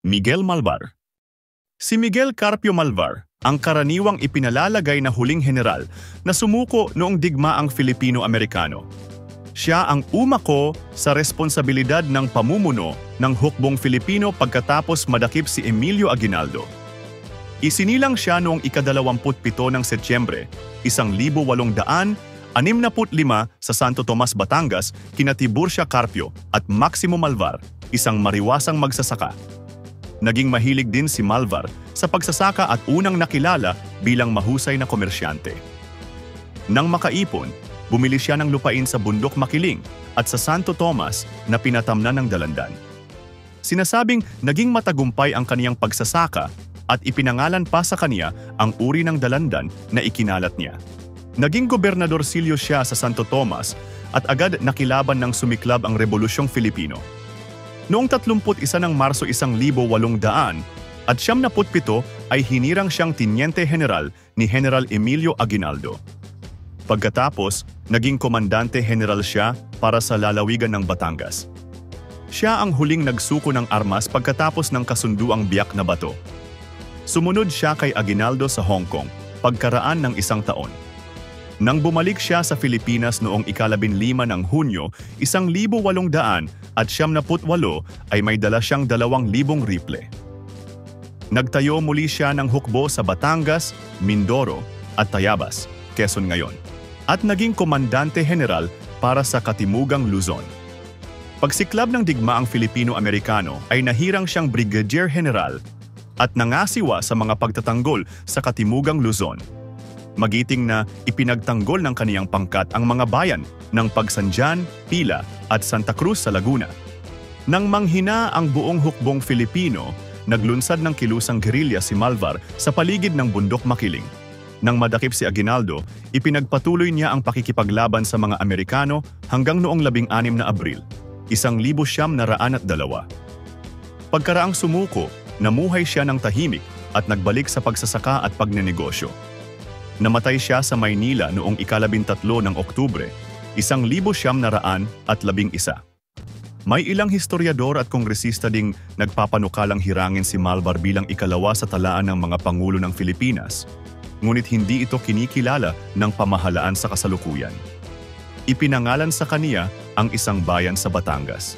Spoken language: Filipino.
Miguel Malvar. Si Miguel Carpio Malvar ang karaniwang ipinalalagay na huling general na sumuko noong digmaang Filipino-Amerikano. Siya ang umako sa responsibilidad ng pamumuno ng hukbong Filipino pagkatapos madakip si Emilio Aguinaldo. Isinilang siya noong ika-27 ng Setyembre, 1865 sa Santo Tomas, Batangas, kina Tiburcia Carpio at Maximo Malvar, isang mariwasang magsasaka. Naging mahilig din si Malvar sa pagsasaka at unang nakilala bilang mahusay na komersyante. Nang makaipon, bumili siya ng lupain sa Bundok Makiling at sa Santo Tomas na pinatamnan ng Dalandan. Sinasabing naging matagumpay ang kaniyang pagsasaka at ipinangalan pa sa kaniya ang uri ng Dalandan na ikinalat niya. Naging gobernadorsilyo siya sa Santo Tomas at agad nakilaban ng sumiklab ang Rebolusyong Filipino. Noong 31 ng Marso 1800 at 77 ay hinirang siyang Teniente General ni General Emilio Aguinaldo. Pagkatapos, naging Komandante General siya para sa lalawigan ng Batangas. Siya ang huling nagsuko ng armas pagkatapos ng kasunduang Biak na Bato. Sumunod siya kay Aguinaldo sa Hong Kong, pagkaraan ng 1 taon. Nang bumalik siya sa Pilipinas noong ika-15 ng Hunyo, 1878 ay may dala siyang 2,000 rifle. Nagtayo muli siya ng hukbo sa Batangas, Mindoro at Tayabas, Quezon ngayon, at naging Komandante General para sa Katimugang Luzon. Pagsiklab ng digmaang Filipino-Amerikano ay nahirang siyang Brigadier General at nangasiwa sa mga pagtatanggol sa Katimugang Luzon. Magiting na ipinagtanggol ng kaniyang pangkat ang mga bayan ng Pagsanjan, Pila at Santa Cruz sa Laguna. Nang manghina ang buong hukbong Filipino, naglunsad ng kilusang gerilya si Malvar sa paligid ng Bundok Makiling. Nang madakip si Aguinaldo, ipinagpatuloy niya ang pakikipaglaban sa mga Amerikano hanggang noong 16 na Abril, 1902. Pagkaraang sumuko, namuhay siya ng tahimik at nagbalik sa pagsasaka at pagnenegosyo. Namatay siya sa Maynila noong ika-13 ng Oktubre, 1911. May ilang historiador at kongresista ding nagpapanukalang hirangin si Malvar bilang ikalawa sa talaan ng mga pangulo ng Pilipinas, ngunit hindi ito kinikilala ng pamahalaan sa kasalukuyan. Ipinangalan sa kaniya ang isang bayan sa Batangas.